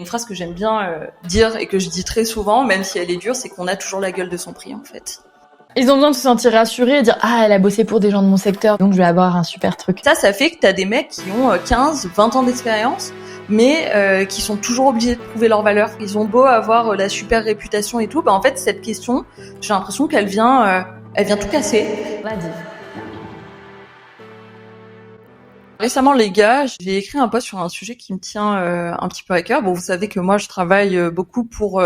Une phrase que j'aime bien dire et que je dis très souvent, même si elle est dure, c'est qu'on a toujours la gueule de son prix en fait. Ils ont besoin de se sentir rassurés et dire « Ah, elle a bossé pour des gens de mon secteur, donc je vais avoir un super truc. » Ça fait que t'as des mecs qui ont 15, 20 ans d'expérience, mais qui sont toujours obligés de prouver leur valeur. Ils ont beau avoir la super réputation et tout, en fait, cette question, j'ai l'impression qu'elle vient tout casser. Vas-y. Récemment, les gars, j'ai écrit un post sur un sujet qui me tient un petit peu à cœur. Bon, vous savez que moi, je travaille beaucoup pour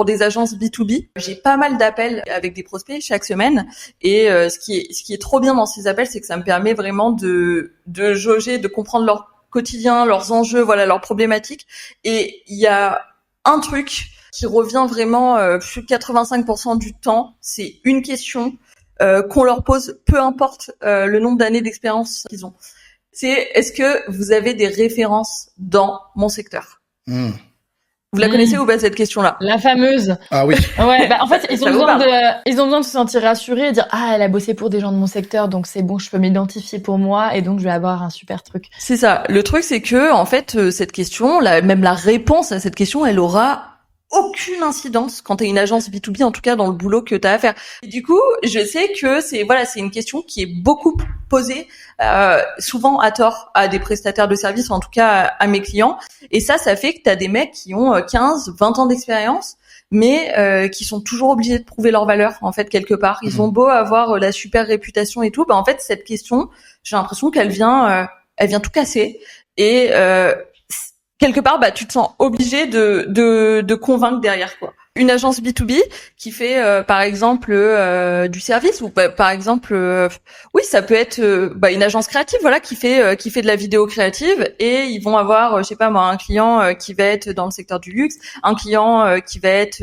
des agences B2B. J'ai pas mal d'appels avec des prospects chaque semaine. Et ce qui est trop bien dans ces appels, c'est que ça me permet vraiment de jauger, de comprendre leur quotidien, leurs enjeux, voilà, leurs problématiques. Et il y a un truc qui revient vraiment plus de 85% du temps. C'est une question qu'on leur pose, peu importe le nombre d'années d'expérience qu'ils ont. C'est est-ce que vous avez des références dans mon secteur? Vous la connaissez ou pas cette question-là? La fameuse. Ah oui. Ouais, en fait, ils ont besoin de se sentir rassurés et dire ah, elle a bossé pour des gens de mon secteur, donc c'est bon, je peux m'identifier pour moi et donc je vais avoir un super truc. C'est ça. Le truc, c'est que en fait, cette question, même la réponse à cette question, elle aura aucune incidence quand t'es une agence B2B, en tout cas dans le boulot que t'as à faire. Et du coup, je sais que c'est une question qui est beaucoup posée, souvent à tort, à des prestataires de services, en tout cas à mes clients. Et ça fait que t'as des mecs qui ont 15, 20 ans d'expérience, mais qui sont toujours obligés de prouver leur valeur, en fait, quelque part. Ils ont beau avoir la super réputation et tout, en fait, cette question, j'ai l'impression qu'elle vient tout casser. Et quelque part, tu te sens obligé de convaincre derrière, quoi. Une agence B2B qui fait, par exemple, du service, ou par exemple, oui, ça peut être une agence créative, voilà, qui fait de la vidéo créative, et ils vont avoir, je sais pas moi, un client qui va être dans le secteur du luxe, un client qui va être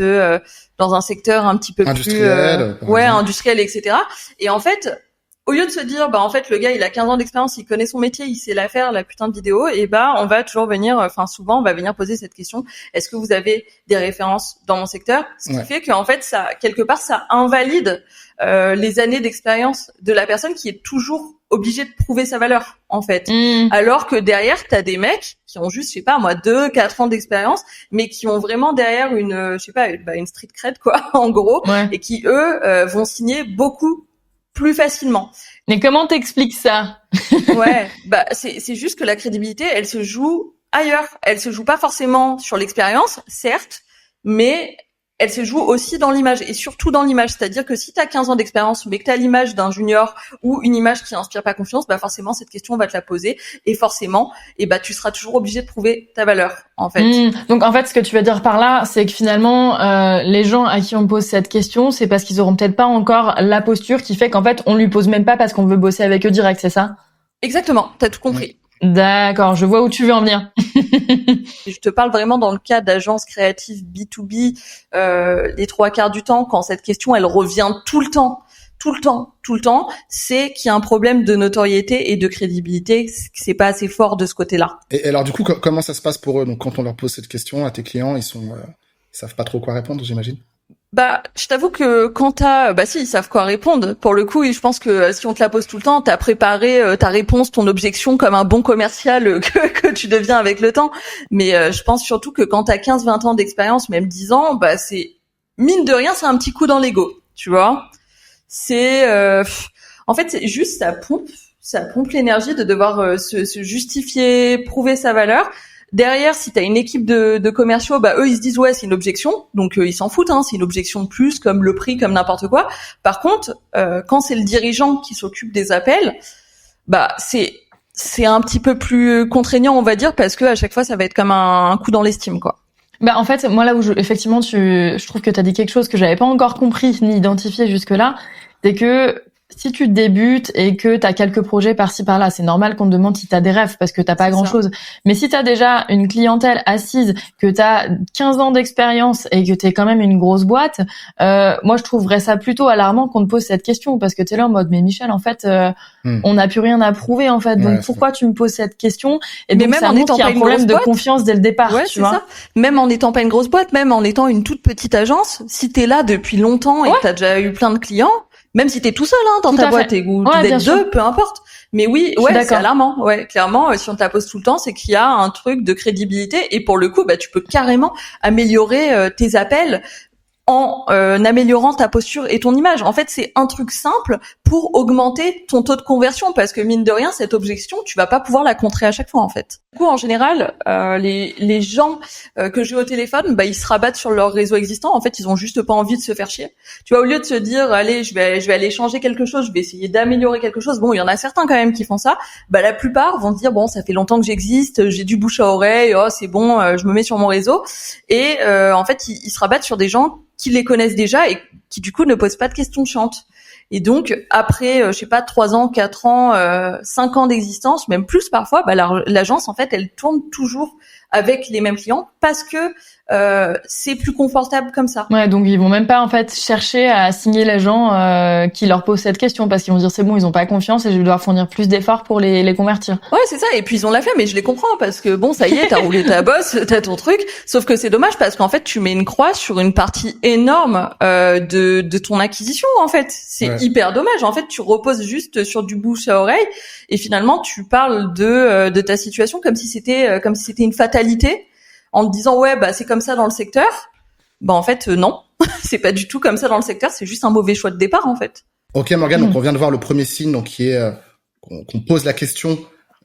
dans un secteur un petit peu industriel, plus, industriel, etc. Et en fait, au lieu de se dire, en fait, le gars, il a 15 ans d'expérience, il connaît son métier, il sait la faire, la putain de vidéo, et on va toujours souvent, on va venir poser cette question, est-ce que vous avez des références dans mon secteur? Ce qui fait qu'en fait, ça, quelque part, ça invalide les années d'expérience de la personne qui est toujours obligée de prouver sa valeur, en fait. Alors que derrière, t'as des mecs qui ont juste, 2, 4 ans d'expérience, mais qui ont vraiment derrière une street cred, quoi, en gros, et qui, eux, vont signer beaucoup plus facilement. Mais comment t'expliques ça? Ouais, c'est juste que la crédibilité, elle se joue ailleurs. Elle se joue pas forcément sur l'expérience, certes, mais elle se joue aussi dans l'image, et surtout dans l'image. C'est-à-dire que si t'as 15 ans d'expérience, mais que t'as l'image d'un junior ou une image qui inspire pas confiance, forcément, cette question, on va te la poser, et forcément, tu seras toujours obligé de prouver ta valeur, en fait. Donc, en fait, ce que tu veux dire par là, c'est que finalement, les gens à qui on pose cette question, c'est parce qu'ils auront peut-être pas encore la posture qui fait qu'en fait, on lui pose même pas parce qu'on veut bosser avec eux direct, c'est ça? Exactement, t'as tout compris. D'accord, je vois où tu veux en venir. Je te parle vraiment dans le cas d'agences créatives B2B, les 3/4 du temps, quand cette question, elle revient tout le temps, c'est qu'il y a un problème de notoriété et de crédibilité, que c'est pas assez fort de ce côté-là. Et alors, du coup, comment ça se passe pour eux? Donc, quand on leur pose cette question à tes clients, ils savent pas trop quoi répondre, j'imagine? Je t'avoue que quand ils savent quoi répondre. Pour le coup, je pense que si on te la pose tout le temps, t'as préparé ta réponse, ton objection comme un bon commercial que tu deviens avec le temps. Mais je pense surtout que quand t'as 15, 20 ans d'expérience, même 10 ans, c'est, mine de rien, c'est un petit coup dans l'ego, tu vois. C'est, en fait, c'est juste, ça pompe l'énergie de devoir se justifier, prouver sa valeur. Derrière, si t'as une équipe de commerciaux, eux, ils se disent ouais, c'est une objection, donc ils s'en foutent, c'est une objection de plus, comme le prix, comme n'importe quoi. Par contre, quand c'est le dirigeant qui s'occupe des appels, c'est un petit peu plus contraignant, on va dire, parce que à chaque fois, ça va être comme un coup dans l'estime, quoi. En fait, moi là où effectivement, je trouve que t'as dit quelque chose que j'avais pas encore compris ni identifié jusque-là, c'est que si tu débutes et que t'as quelques projets par-ci par-là, c'est normal qu'on te demande si t'as des rêves parce que t'as pas grand-chose. Mais si t'as déjà une clientèle assise, que t'as 15 ans d'expérience et que t'es quand même une grosse boîte, moi je trouverais ça plutôt alarmant qu'on te pose cette question parce que t'es là en mode mais Michel, en fait, on n'a plus rien à prouver en fait. Donc pourquoi tu me poses cette question? Et donc ça montre qu'il y a un problème de confiance dès le départ. Ouais, tu vois. Ça. Même en n'étant pas une grosse boîte, même en étant une toute petite agence, si t'es là depuis longtemps et que t'as déjà eu plein de clients. Même si t'es tout seul dans ta boîte et ou d'être deux, peu importe. Mais oui, Je suis ouais, c'est d'accord. alarmant. Ouais, clairement, si on te la pose tout le temps, c'est qu'il y a un truc de crédibilité. Et pour le coup, bah, tu peux carrément améliorer tes appels en améliorant ta posture et ton image. En fait, c'est un truc simple pour augmenter ton taux de conversion, parce que mine de rien, cette objection, tu vas pas pouvoir la contrer à chaque fois, en fait. Du coup, en général, les gens que j'ai au téléphone, bah, ils se rabattent sur leur réseau existant. En fait, ils ont juste pas envie de se faire chier. Tu vois, au lieu de se dire, allez, je vais aller changer quelque chose, je vais essayer d'améliorer quelque chose. Bon, il y en a certains quand même qui font ça. Bah, la plupart vont se dire, bon, ça fait longtemps que j'existe, j'ai du bouche à oreille, oh, c'est bon, je me mets sur mon réseau. Et en fait, ils se rabattent sur des gens qui les connaissent déjà et qui du coup ne posent pas de questions chiantes. Et donc après, je sais pas, 3 ans, 4 ans, 5 ans d'existence, même plus parfois, bah, l'agence en fait, elle tourne toujours avec les mêmes clients parce que c'est plus confortable comme ça. Ouais, donc ils vont même pas en fait chercher à signer l'agent qui leur pose cette question, parce qu'ils vont dire c'est bon, ils ont pas confiance et je vais devoir fournir plus d'efforts pour les convertir. Ouais, c'est ça. Et puis ils ont la flemme, mais je les comprends parce que bon, ça y est, t'as roulé ta bosse, t'as ton truc. Sauf que c'est dommage parce qu'en fait, tu mets une croix sur une partie énorme de ton acquisition. En fait, c'est hyper dommage. En fait, tu reposes juste sur du bouche à oreille et finalement, tu parles de ta situation comme si c'était une fatalité, en te disant ouais, bah c'est comme ça dans le secteur. Bah en fait, non, c'est pas du tout comme ça dans le secteur. C'est juste un mauvais choix de départ en fait. Ok Morgane, donc on vient de voir le premier signe, donc qui est qu'on pose la question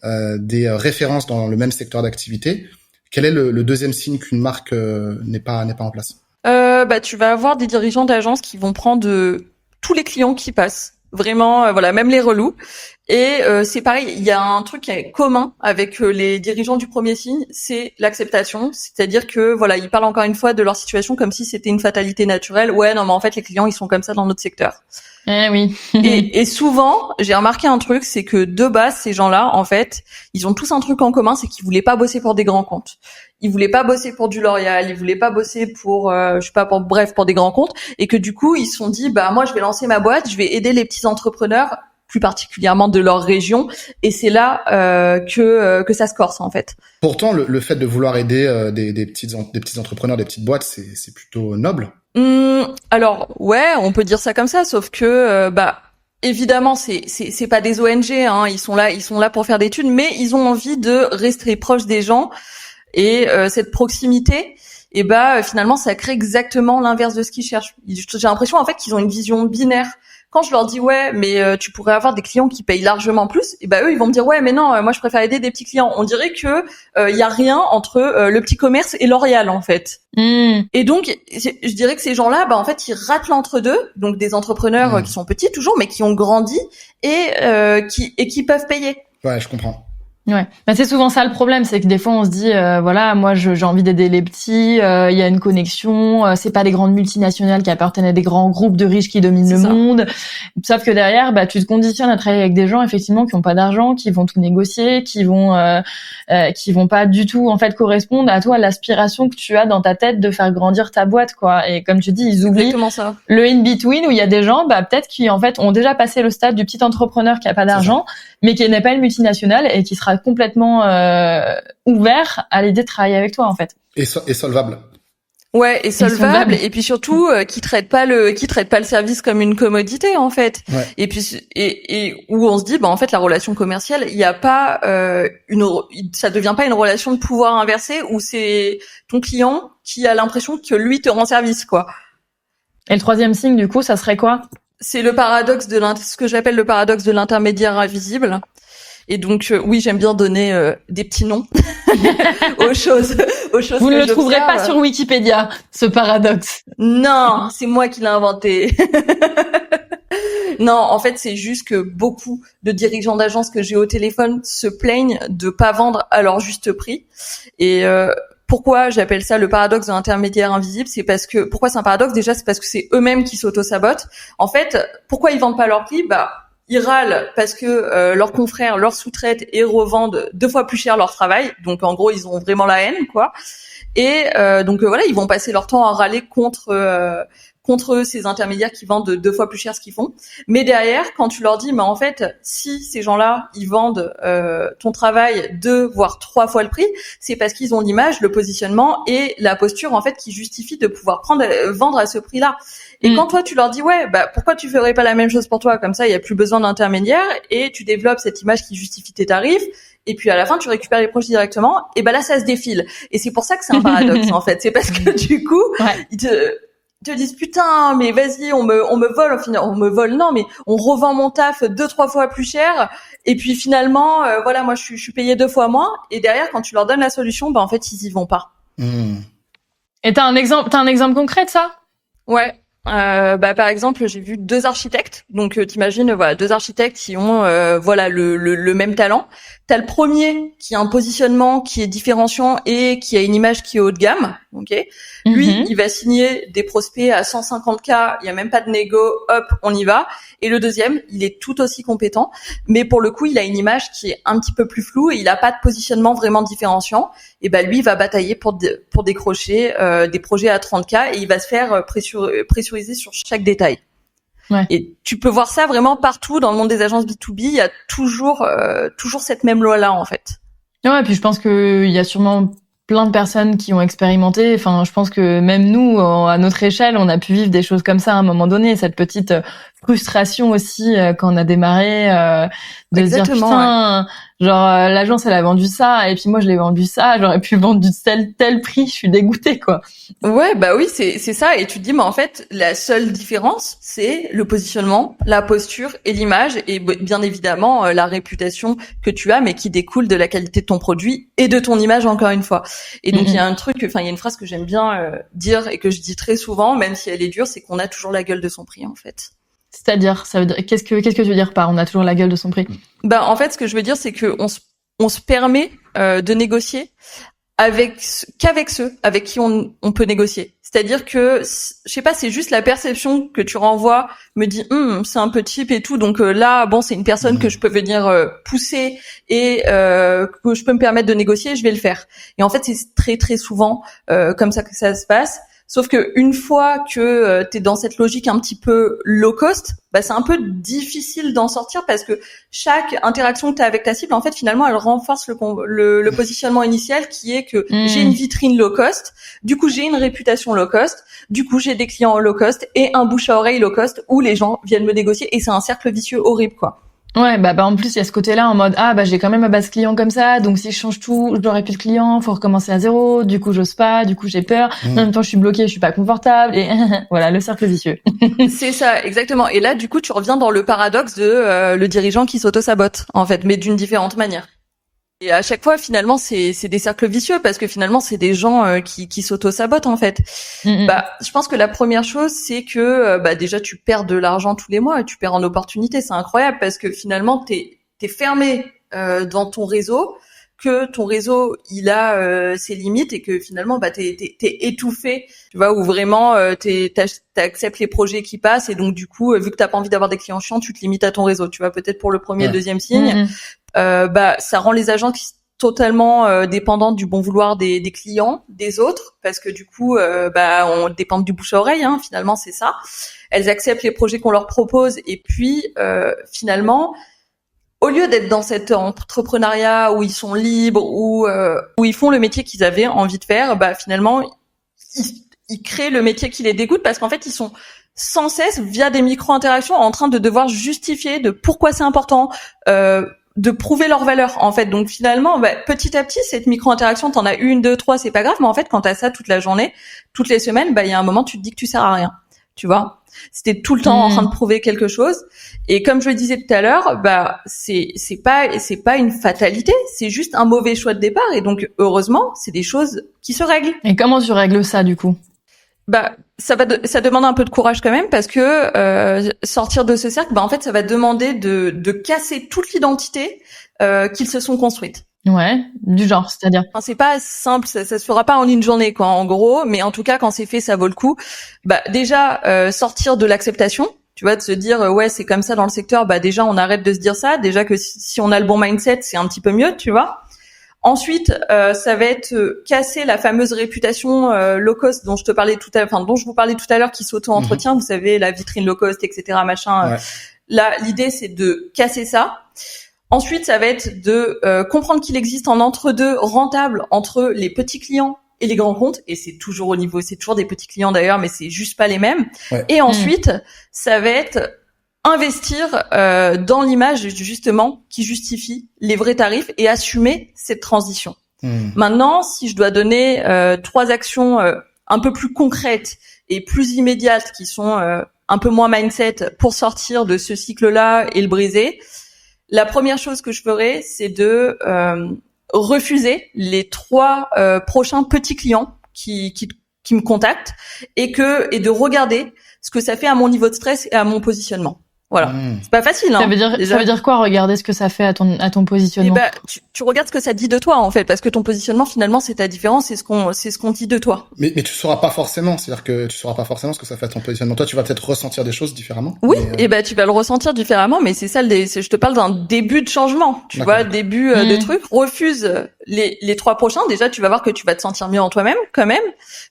des références dans le même secteur d'activité. Quel est le deuxième signe qu'une marque n'est pas en place? Bah tu vas avoir des dirigeants d'agence qui vont prendre tous les clients qui passent. Vraiment, voilà, même les relous. Et c'est pareil, il y a un truc qui est commun avec les dirigeants du premier signe, c'est l'acceptation. C'est-à-dire que voilà, ils parlent encore une fois de leur situation comme si c'était une fatalité naturelle. Ouais, non, mais en fait, les clients, ils sont comme ça dans notre secteur. Eh oui. Et souvent, j'ai remarqué un truc, c'est que de base, ces gens-là, en fait, ils ont tous un truc en commun, c'est qu'ils voulaient pas bosser pour des grands comptes. Ils voulaient pas bosser pour du L'Oréal, ils voulaient pas bosser pour, je sais pas, pour des grands comptes, et que du coup, ils se sont dit, bah moi, je vais lancer ma boîte, je vais aider les petits entrepreneurs, plus particulièrement de leur région, et c'est là que ça se corse en fait. Pourtant, le fait de vouloir aider des petits entrepreneurs, des petites boîtes, c'est plutôt noble. Alors ouais, on peut dire ça comme ça, sauf que bah évidemment c'est pas des ONG, hein, ils sont là pour faire des thunes, mais ils ont envie de rester proches des gens, et cette proximité, et bah finalement ça crée exactement l'inverse de ce qu'ils cherchent. J'ai l'impression en fait qu'ils ont une vision binaire. Quand je leur dis ouais, mais tu pourrais avoir des clients qui payent largement plus, et bah eux ils vont me dire ouais, mais non, moi je préfère aider des petits clients. On dirait que y a rien entre le petit commerce et L'Oréal en fait. Et donc je dirais que ces gens-là, bah en fait ils ratent l'entre-deux, donc des entrepreneurs qui sont petits toujours, mais qui ont grandi et qui peuvent payer. Ouais, je comprends. Ouais, bah, c'est souvent ça le problème, c'est que des fois on se dit voilà, moi j'ai envie d'aider les petits, il y a une connexion, c'est pas des grandes multinationales qui appartiennent à des grands groupes de riches qui dominent le monde. Sauf que derrière, bah tu te conditionnes à travailler avec des gens effectivement qui ont pas d'argent, qui vont tout négocier, qui vont pas du tout en fait correspondre à toi, l'aspiration que tu as dans ta tête de faire grandir ta boîte quoi. Et comme tu dis, ils oublient le in between où il y a des gens bah peut-être qui en fait ont déjà passé le stade du petit entrepreneur qui a pas d'argent, mais qui n'est pas une multinationale et qui sera complètement ouvert à l'idée de travailler avec toi en fait. Et solvable. Ouais, et solvable, et puis surtout qui traite pas le service comme une commodité en fait. Ouais. Et puis et où on se dit bah en fait la relation commerciale, il y a pas ça devient pas une relation de pouvoir inversé où c'est ton client qui a l'impression que lui te rend service quoi. Et le troisième signe du coup, ça serait quoi? C'est le paradoxe ce que j'appelle le paradoxe de l'intermédiaire invisible. Et donc oui, j'aime bien donner des petits noms aux choses. Vous ne le trouverez pas sur Wikipédia, ce paradoxe. Non, c'est moi qui l'ai inventé. Non, en fait, c'est juste que beaucoup de dirigeants d'agences que j'ai au téléphone se plaignent de pas vendre à leur juste prix. Et pourquoi j'appelle ça le paradoxe de l'intermédiaire invisible? Pourquoi c'est un paradoxe? Déjà, c'est parce que c'est eux-mêmes qui s'auto-sabotent. En fait, pourquoi ils vendent pas leur prix? Bah, ils râlent parce que leurs confrères leur sous-traitent et revendent 2 fois plus cher leur travail. Donc en gros, ils ont vraiment la haine, quoi. Et donc voilà, ils vont passer leur temps à râler contre contre ces intermédiaires qui vendent 2 fois plus cher ce qu'ils font. Mais derrière, quand tu leur dis, mais en fait, si ces gens-là, ils vendent ton travail 2 voire 3 fois le prix, c'est parce qu'ils ont l'image, le positionnement et la posture en fait qui justifie de pouvoir vendre à ce prix-là. Et quand toi tu leur dis ouais, bah pourquoi tu ferais pas la même chose pour toi, comme ça il y a plus besoin d'intermédiaires et tu développes cette image qui justifie tes tarifs. Et puis à la fin, tu récupères les projets directement. Et ben là, ça se défile. Et c'est pour ça que c'est un paradoxe en fait. C'est parce que du coup, ils te disent putain, mais vas-y, on me vole. Au final, on me vole non, mais on revend mon taf 2-3 fois plus cher. Et puis finalement, voilà, moi je suis payé 2 fois moins. Et derrière, quand tu leur donnes la solution, ben en fait, ils y vont pas. Et t'as un exemple concret de ça? Ouais. Par exemple, j'ai vu 2 architectes. Donc, t'imagines, voilà, 2 architectes qui ont, voilà, le même talent. T'as le premier qui a un positionnement qui est différenciant et qui a une image qui est haut de gamme. Ok. Lui, il va signer des prospects à 150K. Il y a même pas de négo. Hop, on y va. Et le deuxième, il est tout aussi compétent, mais pour le coup, il a une image qui est un petit peu plus floue et il a pas de positionnement vraiment différenciant. Et ben lui, il va batailler pour décrocher des projets à 30K et il va se faire pressuriser sur chaque détail. Ouais. Et tu peux voir ça vraiment partout dans le monde des agences B2B. Il y a toujours cette même loi-là en fait. Ouais, et puis je pense qu'il y a sûrement plein de personnes qui ont expérimenté. Enfin, je pense que même nous, à notre échelle, on a pu vivre des choses comme ça à un moment donné. Cette petite frustration aussi quand on a démarré, de se dire putain, genre l'agence elle a vendu ça et puis moi je l'ai vendu ça. J'aurais pu vendre du tel prix. Je suis dégoûtée quoi. Ouais, bah oui, c'est ça. Et tu te dis, mais en fait, la seule différence, c'est le positionnement, la posture et l'image, et bien évidemment la réputation que tu as, mais qui découle de la qualité de ton produit et de ton image encore une fois. Et donc il y a un truc, enfin il y a une phrase que j'aime bien dire et que je dis très souvent, même si elle est dure, c'est qu'on a toujours la gueule de son prix en fait. C'est-à-dire, ça veut dire qu'est-ce que tu veux dire par on a toujours la gueule de son prix? Bah en fait, ce que je veux dire, c'est que on se permet de négocier qu'avec ceux avec qui on peut négocier. C'est-à-dire que, je sais pas, c'est juste la perception que tu renvoies me dit, c'est un peu cheap et tout, donc là, bon, c'est une personne que je peux venir pousser et que je peux me permettre de négocier, je vais le faire. Et en fait, c'est très très souvent comme ça que ça se passe. Sauf que une fois que t'es dans cette logique un petit peu low cost, bah c'est un peu difficile d'en sortir parce que chaque interaction que t'as avec ta cible, en fait, finalement, elle renforce le positionnement initial qui est que j'ai une vitrine low cost, du coup j'ai une réputation low cost, du coup j'ai des clients low cost et un bouche à oreille low cost où les gens viennent me négocier et c'est un cercle vicieux horrible quoi. Ouais, bah en plus il y a ce côté-là en mode j'ai quand même ma base client comme ça, donc si je change tout, j'aurai plus de clients, faut recommencer à zéro, du coup j'ose pas, du coup j'ai peur, en même temps je suis bloquée, je suis pas confortable et voilà le cercle vicieux. C'est ça, exactement. Et là du coup tu reviens dans le paradoxe de le dirigeant qui s'auto-sabote en fait, mais d'une différente manière. Et à chaque fois, finalement, c'est des cercles vicieux parce que finalement, c'est des gens qui s'auto-sabotent en fait. Bah, je pense que la première chose, c'est que déjà tu perds de l'argent tous les mois, tu perds en opportunité, c'est incroyable parce que finalement, t'es fermé dans ton réseau, que ton réseau il a ses limites et que finalement t'es étouffé, tu vois, où vraiment t'acceptes les projets qui passent et donc du coup, vu que t'as pas envie d'avoir des clients chiants, tu te limites à ton réseau, tu vois, peut-être pour le premier, le deuxième signe. Ça rend les agents totalement dépendants du bon vouloir des clients, des autres, parce que du coup, on dépend du bouche à oreille, hein, finalement, c'est ça. Elles acceptent les projets qu'on leur propose, et puis finalement, au lieu d'être dans cet entrepreneuriat où ils sont libres, où ils font le métier qu'ils avaient envie de faire, finalement, ils créent le métier qui les dégoûte, parce qu'en fait, ils sont sans cesse, via des micro-interactions, en train de devoir justifier de pourquoi c'est important, de prouver leur valeur en fait. Donc finalement petit à petit cette micro-interaction, t'en as 1, 2, 3, c'est pas grave, mais en fait quand t'as ça toute la journée, toutes les semaines, il y a un moment tu te dis que tu sers à rien, tu vois. C'était tout le temps en train de prouver quelque chose et comme je le disais tout à l'heure, c'est pas une fatalité, c'est juste un mauvais choix de départ et donc heureusement, c'est des choses qui se règlent. Et comment tu règles ça du coup? Ça demande un peu de courage quand même parce que sortir de ce cercle, en fait, ça va demander de casser toute l'identité qu'ils se sont construites. Ouais, du genre, c'est-à-dire. Enfin, c'est pas simple, ça se fera pas en une journée, quoi, en gros. Mais en tout cas, quand c'est fait, ça vaut le coup. Déjà, sortir de l'acceptation. Tu vois, de se dire ouais, c'est comme ça dans le secteur. Déjà, on arrête de se dire ça. Déjà que si on a le bon mindset, c'est un petit peu mieux, tu vois. Ensuite, ça va être casser la fameuse réputation low cost dont je vous parlais tout à l'heure, qui s'auto-entretient. Vous savez, la vitrine low cost, etc., machin. Ouais. Là, l'idée, c'est de casser ça. Ensuite, ça va être de comprendre qu'il existe un entre-deux rentable entre les petits clients et les grands comptes. Et c'est toujours des petits clients d'ailleurs, mais c'est juste pas les mêmes. Ouais. Et ensuite, ça va être investir dans l'image justement qui justifie les vrais tarifs et assumer cette transition. Maintenant, si je dois donner 3 actions un peu plus concrètes et plus immédiates qui sont un peu moins mindset pour sortir de ce cycle-là et le briser, la première chose que je ferais, c'est de refuser les 3 prochains petits clients qui me contactent et de regarder ce que ça fait à mon niveau de stress et à mon positionnement. Voilà. C'est pas facile, hein. Ça veut dire quoi, regarder ce que ça fait à ton positionnement? Tu regardes ce que ça dit de toi, en fait, parce que ton positionnement, finalement, c'est ta différence, c'est ce qu'on dit de toi. Mais tu sauras pas forcément, c'est-à-dire que tu sauras pas forcément ce que ça fait à ton positionnement. Toi, tu vas peut-être ressentir des choses différemment. Oui, tu vas le ressentir différemment, mais c'est ça, je te parle d'un début de changement, tu vois, début de truc. Refuse les 3 prochains. Déjà, tu vas voir que tu vas te sentir mieux en toi-même, quand même,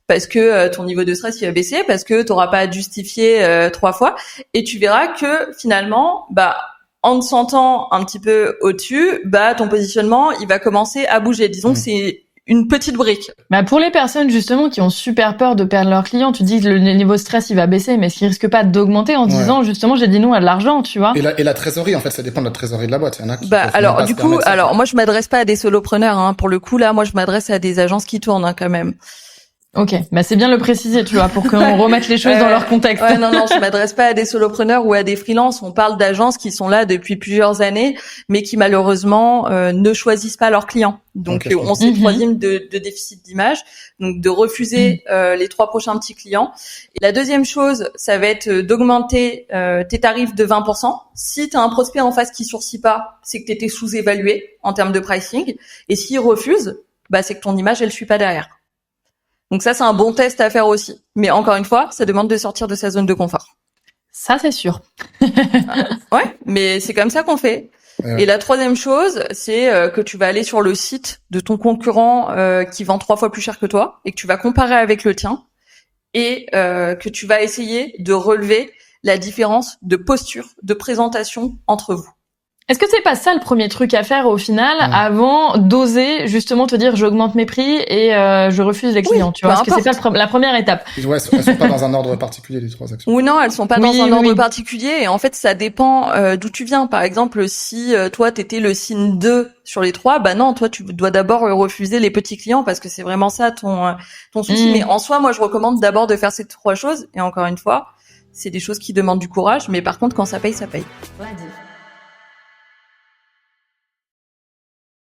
parce que ton niveau de stress, il va baisser, parce que t'auras pas à te justifier 3 fois, et tu verras que finalement, en te sentant un petit peu au-dessus, ton positionnement, il va commencer à bouger. Disons que c'est une petite brique. Pour les personnes justement qui ont super peur de perdre leurs clients, tu dis que le niveau de stress il va baisser, mais est-ce qu'il risque pas d'augmenter en disant justement j'ai dit non à de l'argent, tu vois? Et la trésorerie, en fait, ça dépend de la trésorerie de la boîte. Il y en a qui moi je m'adresse pas à des solopreneurs, hein. Pour le coup là, moi je m'adresse à des agences qui tournent, hein, quand même. Ok, c'est bien de le préciser, tu vois, pour qu'on remette les choses dans leur contexte. Non, je m'adresse pas à des solopreneurs ou à des freelances. On parle d'agences qui sont là depuis plusieurs années, mais qui malheureusement ne choisissent pas leurs clients. Donc on sait le troisième de déficit d'image, donc de refuser les 3 prochains petits clients. Et la deuxième chose, ça va être d'augmenter tes tarifs de 20%. Si tu as un prospect en face qui sourcille pas, c'est que tu étais sous-évalué en termes de pricing. Et s'il refuse, c'est que ton image elle suit pas derrière. Donc ça, c'est un bon test à faire aussi. Mais encore une fois, ça demande de sortir de sa zone de confort. Ça, c'est sûr. Ouais, mais c'est comme ça qu'on fait. Et la troisième chose, c'est que tu vas aller sur le site de ton concurrent qui vend 3 fois plus cher que toi et que tu vas comparer avec le tien et que tu vas essayer de relever la différence de posture, de présentation entre vous. Est-ce que c'est pas ça le premier truc à faire au final avant d'oser justement te dire j'augmente mes prix et je refuse les clients, tu vois? Est-ce que c'est pas la première étape? Ouais, elles sont pas dans un ordre particulier, les 3 actions. Ou non, elles sont pas dans un ordre particulier et en fait ça dépend d'où tu viens. Par exemple, si toi t'étais le signe 2 sur les 3, non, toi tu dois d'abord refuser les petits clients parce que c'est vraiment ça ton souci. Mais en soi, moi je recommande d'abord de faire ces 3 choses et encore une fois, c'est des choses qui demandent du courage, mais par contre quand ça paye, ça paye.